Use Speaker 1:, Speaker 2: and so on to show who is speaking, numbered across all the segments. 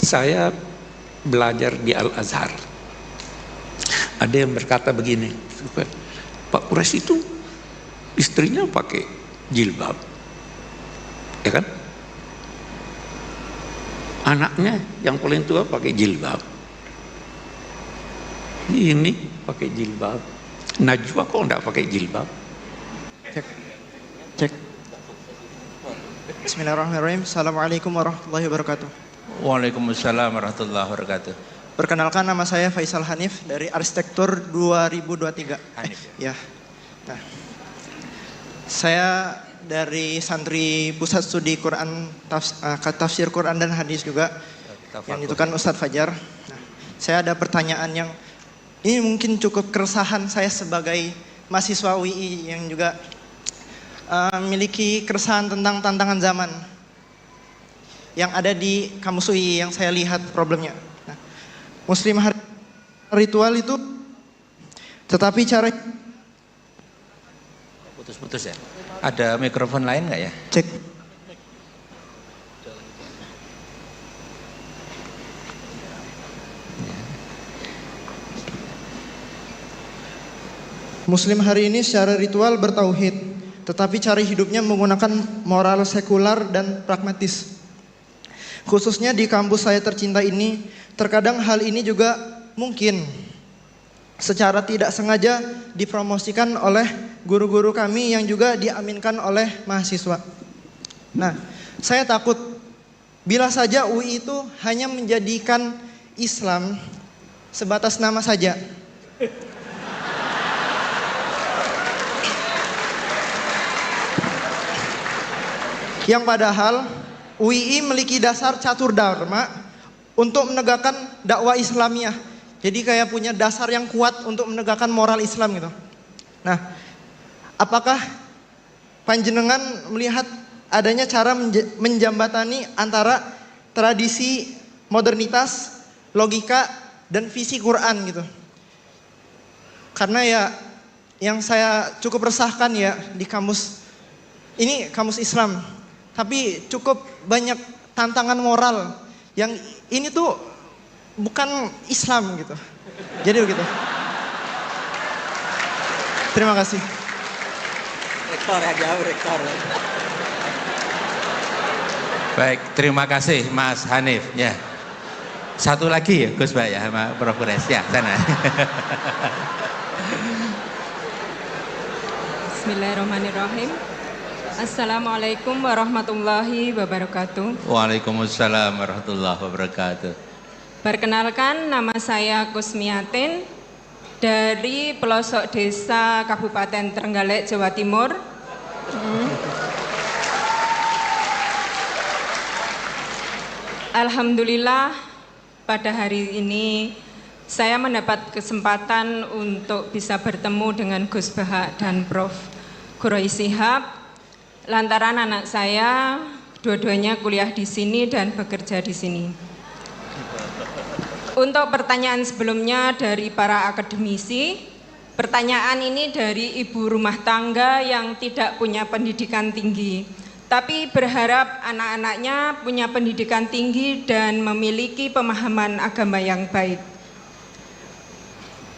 Speaker 1: Saya belajar di Al-Azhar. Ada yang berkata begini, Pak Quraisy itu istrinya pakai jilbab, ya kan? Anaknya yang paling tua pakai jilbab. Ini pakai jilbab. Najwa kok enggak pakai jilbab?
Speaker 2: Cek. Bismillahirrahmanirrahim. Assalamualaikum warahmatullahi wabarakatuh.
Speaker 3: Waalaikumsalam warahmatullahi wabarakatuh.
Speaker 2: Perkenalkan, nama saya Faisal Hanif dari Arsitektur 2023.
Speaker 3: Hanif
Speaker 2: Ya. Nah, saya dari santri Pusat Studi Quran, Tafsir Quran dan Hadis juga, yang itu kan Ustadz Fajar. Nah, saya ada pertanyaan yang ini mungkin cukup keresahan saya sebagai mahasiswa UI yang juga memiliki keresahan tentang tantangan zaman yang ada di kampus UI yang saya lihat problemnya. Nah, Muslim ritual itu, tetapi cara
Speaker 3: Putus-putus ya. Ada mikrofon lain nggak ya?
Speaker 2: cek. Muslim hari ini secara ritual bertauhid, tetapi cara hidupnya menggunakan moral sekular dan pragmatis. Khususnya di kampus saya tercinta ini, terkadang hal ini juga mungkin secara tidak sengaja dipromosikan oleh guru-guru kami yang juga diaminkan oleh mahasiswa. Nah, saya takut bila saja UI itu hanya menjadikan Islam sebatas nama saja. Yang padahal UII memiliki dasar catur dharma untuk menegakkan dakwah Islamiyah. Jadi kayak punya dasar yang kuat untuk menegakkan moral Islam gitu. Nah, apakah panjenengan melihat adanya cara menjembatani antara tradisi modernitas, logika, dan visi Quran gitu? Karena ya yang saya cukup resahkan ya di kampus ini, kampus Islam, tapi cukup banyak tantangan moral yang ini tuh bukan Islam gitu. Jadi begitu. Terima kasih.
Speaker 4: Rektor ya, jauh rektor.
Speaker 3: Baik, terima kasih Mas Hanif. Ya, satu lagi ya Gus Pak ya, sama Prof. Quraisy ya, sana.
Speaker 5: Bismillahirrahmanirrahim. Assalamualaikum warahmatullahi wabarakatuh.
Speaker 3: Waalaikumsalam warahmatullahi wabarakatuh.
Speaker 5: Perkenalkan, nama saya Kusmiatin dari pelosok desa Kabupaten Trenggalek, Jawa Timur. Alhamdulillah, pada hari ini saya mendapat kesempatan untuk bisa bertemu dengan Gus Bahak dan Prof. Quraisy Shihab, lantaran anak saya dua-duanya kuliah di sini dan bekerja di sini. Untuk pertanyaan sebelumnya dari para akademisi, pertanyaan ini dari ibu rumah tangga yang tidak punya pendidikan tinggi, tapi berharap anak-anaknya punya pendidikan tinggi dan memiliki pemahaman agama yang baik.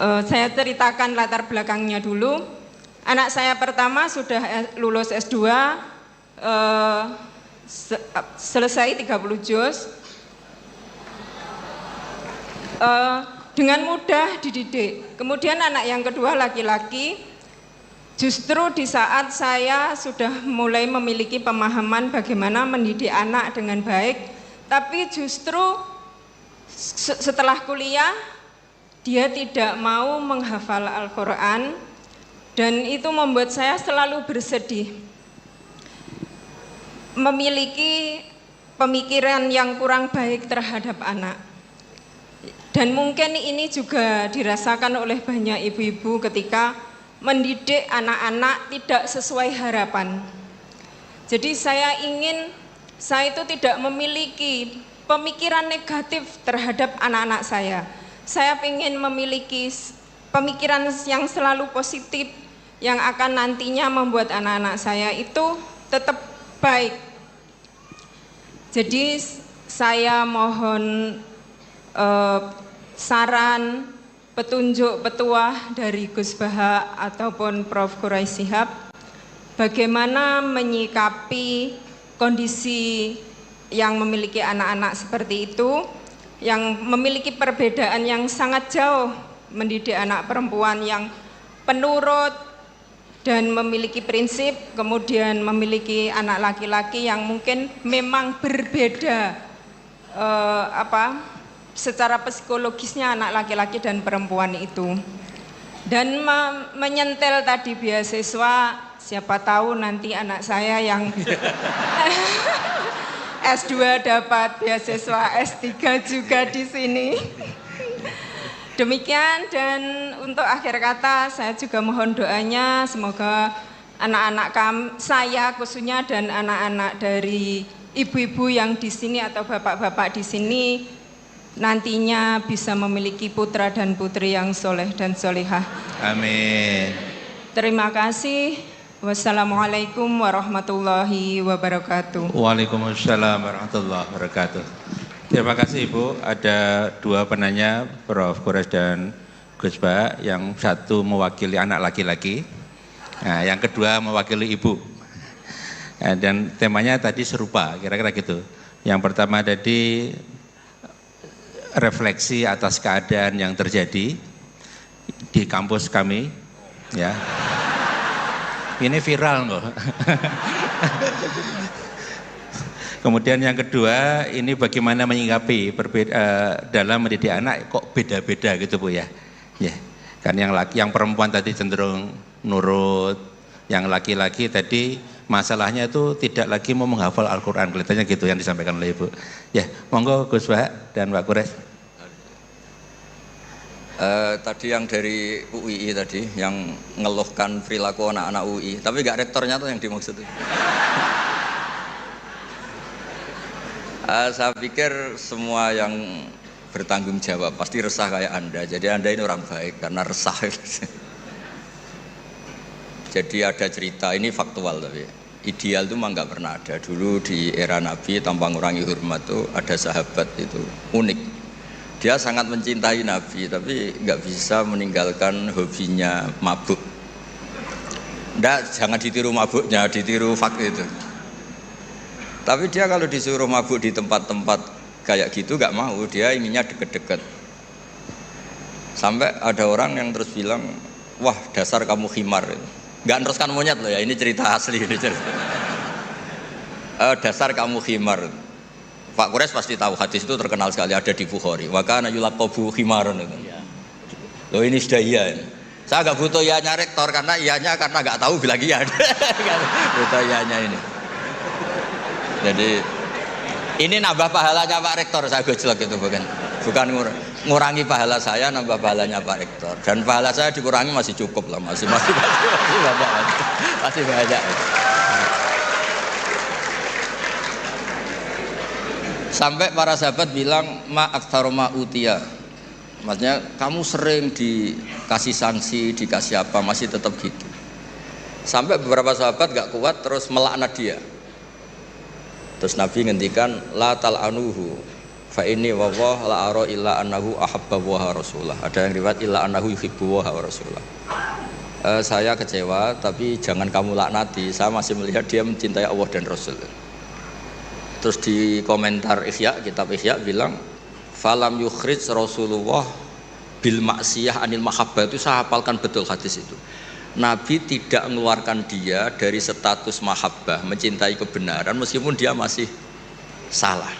Speaker 5: Saya ceritakan latar belakangnya dulu. Anak saya pertama sudah lulus S2, selesai 30 juz, dengan mudah dididik. Kemudian anak yang kedua laki-laki, justru di saat saya sudah mulai memiliki pemahaman bagaimana mendidik anak dengan baik, tapi justru setelah kuliah dia tidak mau menghafal Al-Quran, dan itu membuat saya selalu bersedih. Memiliki pemikiran yang kurang baik terhadap anak. Dan mungkin ini juga dirasakan oleh banyak ibu-ibu ketika mendidik anak-anak tidak sesuai harapan. Jadi saya itu tidak memiliki pemikiran negatif terhadap anak-anak saya. Saya ingin memiliki pemikiran yang selalu positif, yang akan nantinya membuat anak-anak saya itu tetap baik. Jadi saya mohon saran, petunjuk, petuah dari Gus Baha ataupun Prof. Quraish Shihab, bagaimana menyikapi kondisi yang memiliki anak-anak seperti itu, yang memiliki perbedaan yang sangat jauh, mendidik anak perempuan yang penurut dan memiliki prinsip, kemudian memiliki anak laki-laki yang mungkin memang berbeda secara psikologisnya anak laki-laki dan perempuan itu. Dan menyentil tadi beasiswa, siapa tahu nanti anak saya yang S2 dapat beasiswa S3 juga di sini. Demikian, dan untuk akhir kata saya juga mohon doanya semoga anak-anak saya khususnya dan anak-anak dari ibu-ibu yang di sini atau bapak-bapak di sini nantinya bisa memiliki putra dan putri yang soleh dan solehah.
Speaker 3: Amin.
Speaker 5: Terima kasih. Wassalamualaikum warahmatullahi wabarakatuh.
Speaker 3: Waalaikumsalam warahmatullahi wabarakatuh. Terima kasih Ibu. Ada dua penanya, Prof. Quraish dan Gus Baha. Yang satu mewakili anak laki-laki, nah, yang kedua mewakili ibu. Nah, dan temanya tadi serupa, kira-kira gitu. Yang pertama tadi refleksi atas keadaan yang terjadi di kampus kami, ya. Ini viral loh. Kemudian yang kedua, ini bagaimana menyikapi dalam mendidik anak kok beda-beda gitu Bu ya. Ya. Kan yang perempuan tadi cenderung nurut, yang laki-laki tadi masalahnya itu tidak lagi mau menghafal Al-Qur'an, kelihatannya gitu yang disampaikan oleh Ibu. Ya, monggo Gus Baha dan Pak Quraish.
Speaker 4: Tadi yang dari UII tadi yang ngeluhkan perilaku anak-anak UI, tapi nggak rektornya tuh yang dimaksud. Saya pikir semua yang bertanggung jawab pasti resah kayak Anda. Jadi Anda ini orang baik karena resah. Jadi ada cerita, ini faktual tapi ideal itu mah nggak pernah ada. Dulu di era Nabi tanpa ngurangi hormat tuh ada sahabat itu unik. Dia sangat mencintai Nabi tapi nggak bisa meninggalkan hobinya mabuk. Nggak, jangan ditiru mabuknya, ditiru fakta itu. Tapi dia kalau disuruh mabuk di tempat-tempat kayak gitu gak mau, dia inginnya deket-deket. Sampai ada orang yang terus bilang, wah dasar kamu khimar. Gak neruskan monyet loh ya, ini cerita asli. Ini cerita. Dasar kamu khimar. Pak Quraish pasti tahu hadis itu terkenal sekali, ada di Bukhari. Wa kana yulaqabu khimarun. Loh ini sudah iya. Saya gak butuh iyanya rektor karena iyanya karena gak tahu bilang iya. Butuh iyanya ini. Jadi ini nambah pahalanya Pak Rektor, saya gojlok itu bukan ngurangi pahala saya, nambah pahalanya Pak Rektor. Dan pahala saya dikurangi masih cukup lah, masih banyak. Sampai para sahabat bilang ma aktsaru ma utiya. Maksudnya kamu sering dikasih sanksi, dikasih apa, masih tetap gitu. Sampai beberapa sahabat gak kuat terus melaknat dia. Terus Nabi ngendikan la tal'anuhu fa inni wallah la ara illa annahu ahabba wa rasulah. Ada yang riwayat illa annahu yuhibbu wa rasulah. Saya kecewa tapi jangan kamu laknati, saya masih melihat dia mencintai Allah dan Rasul. Terus di komentar Ihya, kitab Ihya bilang falam yukhrij Rasulullah bil maksiyah anil mahabbah, itu saya hafalkan betul hadis itu. Nabi tidak mengeluarkan dia dari status mahabbah, mencintai kebenaran meskipun dia masih salah.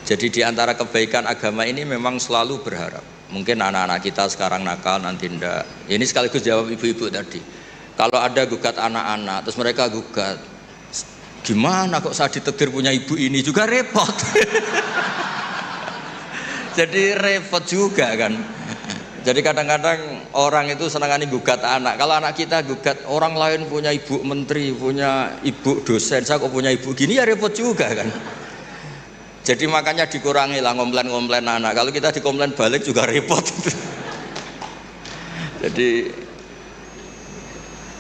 Speaker 4: Jadi di antara kebaikan agama ini memang selalu berharap. Mungkin anak-anak kita sekarang nakal, nanti ndak. Ini sekaligus jawab ibu-ibu tadi. Kalau ada gugat anak-anak, terus mereka gugat, gimana kok saya ditegur punya ibu ini, juga repot. Jadi repot juga kan. Jadi kadang-kadang orang itu senangani gugat anak. Kalau anak kita gugat orang lain punya ibu menteri, punya ibu dosen, saya kok punya ibu gini, ya repot juga kan. Jadi makanya dikurangi lah komplain-komplain anak. Kalau kita dikomplain balik juga repot. Jadi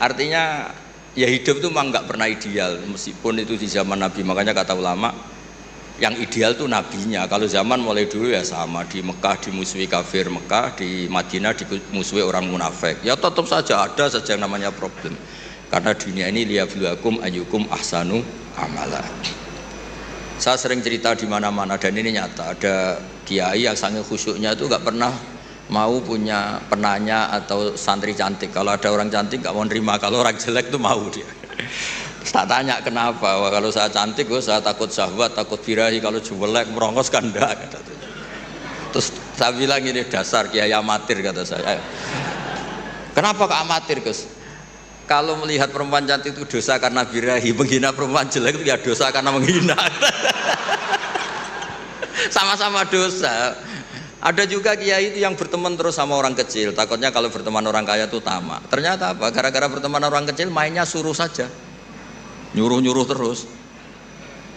Speaker 4: artinya ya hidup itu memang nggak pernah ideal, meskipun itu di zaman Nabi. Makanya kata ulama, Yang ideal tuh nabinya. Kalau zaman mulai dulu ya sama, di Mekah dimusuhi kafir Mekah, di Madinah dimusuhi orang munafik. Ya tetap saja ada saja yang namanya problem. Karena dunia ini liyabluwakum ayyukum ahsanu amala. Saya sering cerita di mana-mana dan ini nyata. Ada kiai yang sangat khusyuknya itu nggak pernah mau punya penanya atau santri cantik. Kalau ada orang cantik nggak mau nerima, kalau orang jelek itu mau dia. Tak tanya kenapa. Wah, kalau saya cantik, saya takut syahwat, takut birahi. Kalau jelek merongos kan enggak. Terus saya bilang ini dasar kiai amatir kata saya. Kenapa kok amatir Gus? Kalau melihat perempuan cantik itu dosa karena birahi, menghina perempuan jelek itu ya dosa karena menghina. Sama-sama dosa. Ada juga kiai itu yang berteman terus sama orang kecil. Takutnya kalau berteman orang kaya itu tamak. Ternyata apa? Gara-gara berteman orang kecil mainnya suruh saja. Nyuruh-nyuruh terus.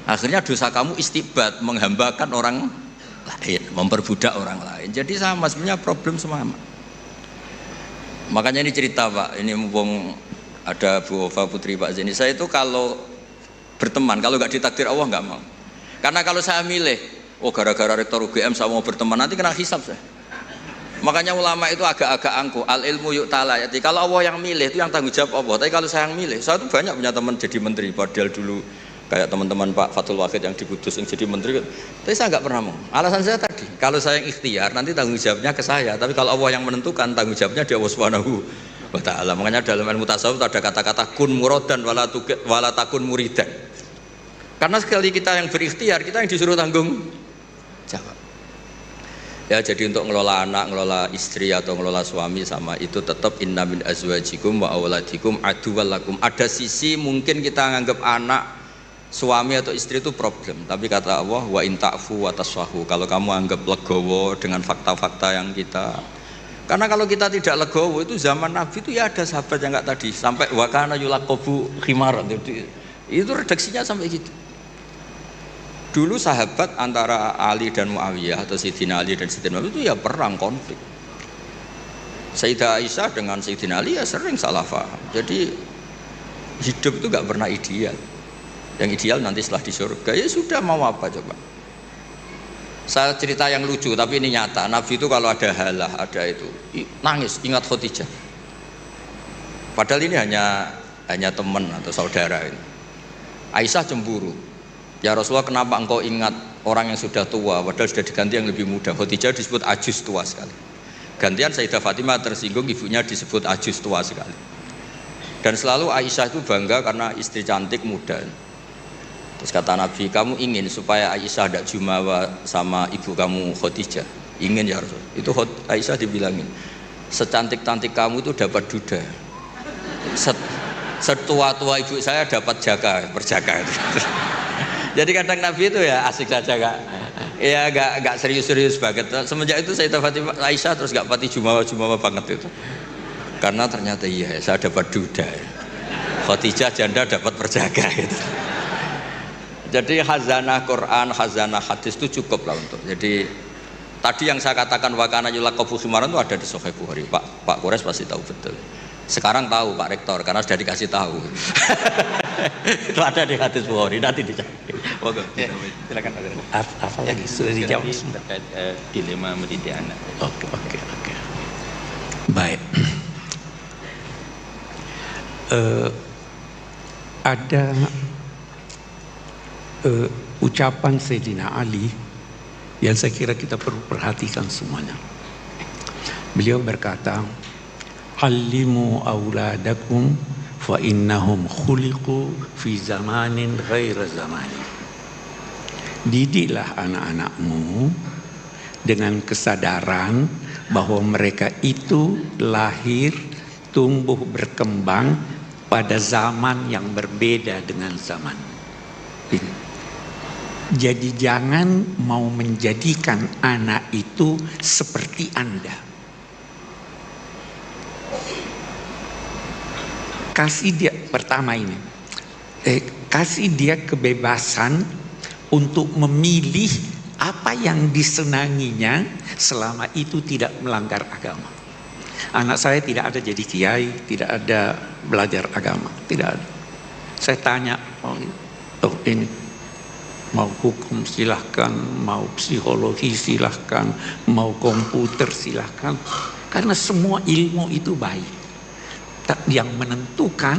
Speaker 4: Akhirnya dosa kamu istibat, menghambakan orang lain, memperbudak orang lain. Jadi sama sebenarnya problem semua. Makanya ini cerita Pak, ini mumpung ada Bu Ova Putri Pak Zeni. Saya itu kalau berteman, kalau nggak ditakdir Allah nggak mau. Karena kalau saya milih, oh gara-gara rektor UGM saya mau berteman, nanti kena hisab saya. Makanya ulama itu agak-agak angkuh, al ilmu yuk ta'ala. Jadi kalau Allah yang milih itu yang tanggung jawab Allah. Tapi kalau saya yang milih, saya tuh banyak punya teman jadi menteri. Padahal dulu kayak teman-teman Pak Fatul Wahid yang diputus yang jadi menteri. Tapi saya nggak pernah mau. Alasan saya tadi, kalau saya yang ikhtiar nanti tanggung jawabnya ke saya. Tapi kalau Allah yang menentukan, tanggung jawabnya di Allah Subhanahu wa Ta'ala. Makanya dalam ilmu tasawuf ada kata-kata kun muradan wala takun muridan. Karena sekali kita yang berikhtiar, kita yang disuruh tanggung jawab. Ya jadi untuk ngelola anak, ngelola istri atau ngelola suami sama itu tetap inna min azwajikum wa auladikum aduwwal lakum. Ada sisi mungkin kita nganggap anak, suami atau istri itu problem, tapi kata Allah wa in ta'fu wa tasfahu. Kalau kamu anggap legowo dengan fakta-fakta yang kita, karena kalau kita tidak legowo itu zaman Nabi itu ya ada sahabat yang enggak tadi sampai wa kana yulaqabu khimar, itu redaksinya sampai gitu. Dulu sahabat antara Ali dan Muawiyah atau Sayyidina Ali dan Sayyidina Muawiyah itu ya perang konflik. Sayyidah Aisyah dengan Sayyidina Ali ya sering salah paham. Jadi hidup itu gak pernah ideal. Yang ideal nanti setelah di surga ya sudah, mau apa coba. Saya cerita yang lucu tapi ini nyata. Nabi itu kalau ada halah, ada itu nangis, ingat Khadijah. Padahal ini hanya teman atau saudara ini. Aisyah cemburu. Ya Rasulullah, kenapa engkau ingat orang yang sudah tua padahal sudah diganti yang lebih muda? Khadijah disebut ajus tua sekali. Gantian Sayyidah Fatimah tersinggung, ibunya disebut ajus tua sekali. Dan selalu Aisyah itu bangga karena istri cantik muda. Terus kata Nabi, kamu ingin supaya Aisyah tidak jumawa sama ibu kamu Khadijah? Ingin ya Rasul. Itu Aisyah dibilangin, secantik-cantik kamu itu dapat duda. Setua-tua ibu saya dapat berjaga. Jadi kadang Nabi itu ya asik saja kak, ya gak serius-serius banget. Semenjak itu Sayyidah Fatimah Aisyah terus gak pati jumawa banget itu, karena ternyata iya saya dapat duda, Khadijah janda dapat berjaga gitu. Jadi khazanah Quran, khazanah hadis itu cukup lah untuk. Jadi tadi yang saya katakan wakana yulaqabu khimaran itu ada di Sahih Bukhari. Pak Kores pasti tahu betul. Sekarang tahu Pak Rektor karena sudah dikasih tahu. Itu ada di hadis Bukhari, nanti dicari.
Speaker 3: Ya, silakan.
Speaker 1: Apa lagi sudah dijawab
Speaker 3: terkait dilema mendidik anak.
Speaker 1: Oke. Baik. Ada ucapan Sayyidina Ali yang saya kira kita perlu perhatikan semuanya. Beliau berkata, "Allimu auladakum fa innahum khuliqu fi zamanin ghaira zamani." Didiklah anak-anakmu dengan kesadaran bahwa mereka itu lahir, tumbuh, berkembang pada zaman yang berbeda dengan zaman ini. Jadi jangan mau menjadikan anak itu seperti Anda. Kasih dia pertama ini, kasih dia kebebasan untuk memilih apa yang disenanginya selama itu tidak melanggar agama. Anak saya tidak ada jadi kiai, tidak ada belajar agama, tidak ada. Saya tanya, oh ini Mau hukum silahkan, mau psikologi silahkan, mau komputer silahkan. Karena semua ilmu itu baik. Yang menentukan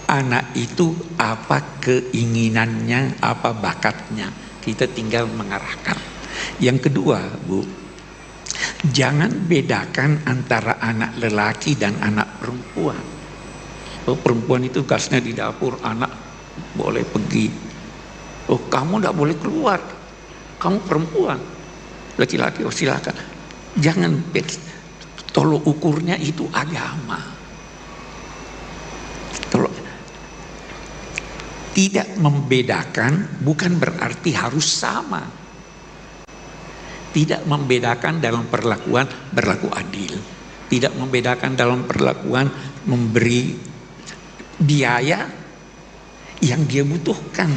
Speaker 1: anak itu apa keinginannya, apa bakatnya. Kita tinggal mengarahkan. Yang kedua, Bu, jangan bedakan antara anak lelaki dan anak perempuan. Oh, perempuan itu tugasnya di dapur, anak boleh pergi. Oh, kamu tidak boleh keluar, kamu perempuan. Laki-laki, oh silakan. Jangan, tolong ukurnya itu agama. Tolong. Tidak membedakan bukan berarti harus sama. Tidak membedakan dalam perlakuan berlaku adil. Tidak membedakan dalam perlakuan memberi biaya yang dia butuhkan,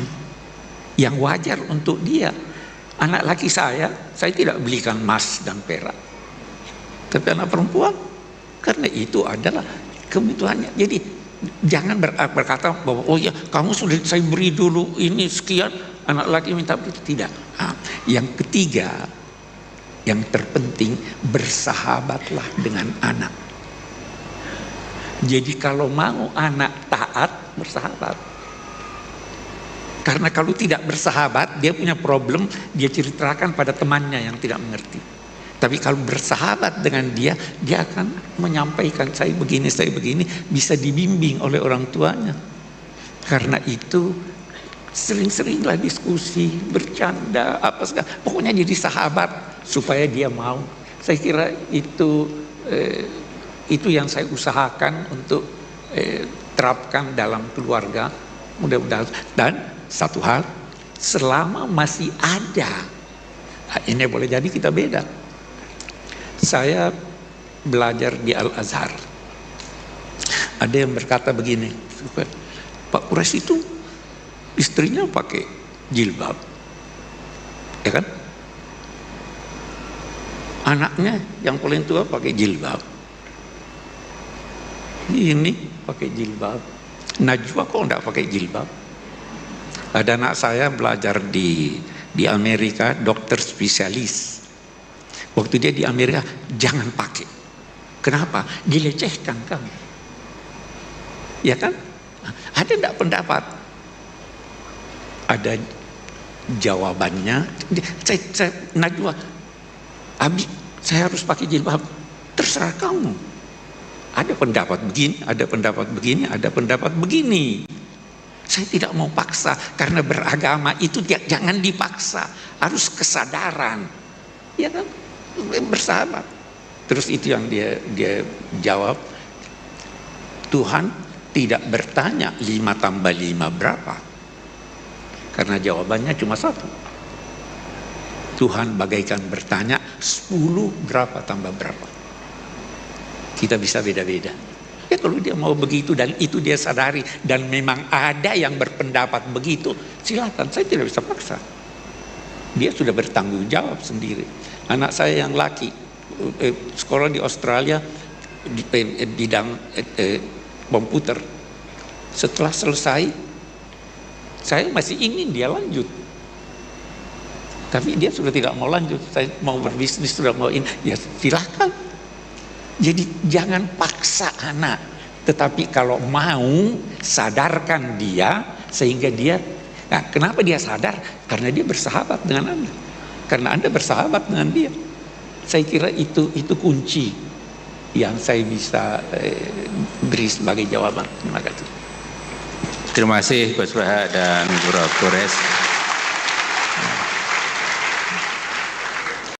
Speaker 1: yang wajar untuk dia. Anak laki saya tidak belikan emas dan perak. Tapi anak perempuan, karena itu adalah kebutuhannya. Jadi jangan berkata bahwa oh ya kamu sudah saya beri dulu ini sekian, anak laki minta begitu. Tidak. Yang ketiga, yang terpenting, bersahabatlah dengan anak. Jadi kalau mau anak taat, bersahabat. Karena kalau tidak bersahabat, dia punya problem, dia ceritakan pada temannya yang tidak mengerti. Tapi kalau bersahabat dengan dia akan menyampaikan saya begini, bisa dibimbing oleh orang tuanya. Karena itu sering-seringlah diskusi, bercanda, apa segala. Pokoknya jadi sahabat supaya dia mau. Saya kira itu yang saya usahakan untuk terapkan dalam keluarga. Mudah-mudahan. Dan satu hal, selama masih ada, ini boleh jadi kita beda. Saya belajar di Al-Azhar. Ada yang berkata begini, Pak Quraisy itu istrinya pakai jilbab, ya kan? Anaknya yang paling tua pakai jilbab. Ini pakai jilbab. Najwa kok enggak pakai jilbab? Ada anak saya belajar di Amerika, dokter spesialis. Waktu dia di Amerika, jangan pakai. Kenapa? Dilecehkan kamu. Ya kan? Ada enggak pendapat? Ada jawabannya. Najwa, Abi, saya harus pakai jilbab. Terserah kamu. Ada pendapat begini, ada pendapat begini, ada pendapat begini. Saya tidak mau paksa, karena beragama itu jangan dipaksa, harus kesadaran, ya kan, bersahabat. Terus itu yang dia jawab, Tuhan tidak bertanya 5 tambah 5 berapa, karena jawabannya cuma 1. Tuhan bagaikan bertanya 10 berapa tambah berapa. Kita bisa beda-beda. Ya kalau dia mau begitu dan itu dia sadari dan memang ada yang berpendapat begitu, silakan, saya tidak bisa paksa. Dia sudah bertanggung jawab sendiri. Anak saya yang laki sekolah di Australia di bidang komputer. Setelah selesai, saya masih ingin dia lanjut. Tapi dia sudah tidak mau lanjut. Saya mau berbisnis, sudah mau ini. Ya silakan. Jadi jangan paksa anak, tetapi kalau mau sadarkan dia sehingga dia. Nah, kenapa dia sadar? Karena dia bersahabat dengan Anda. Karena Anda bersahabat dengan dia. Saya kira itu kunci yang saya bisa beri sebagai jawaban. Terima kasih.
Speaker 3: Terima kasih Gus Baha dan Prof. Quraisy.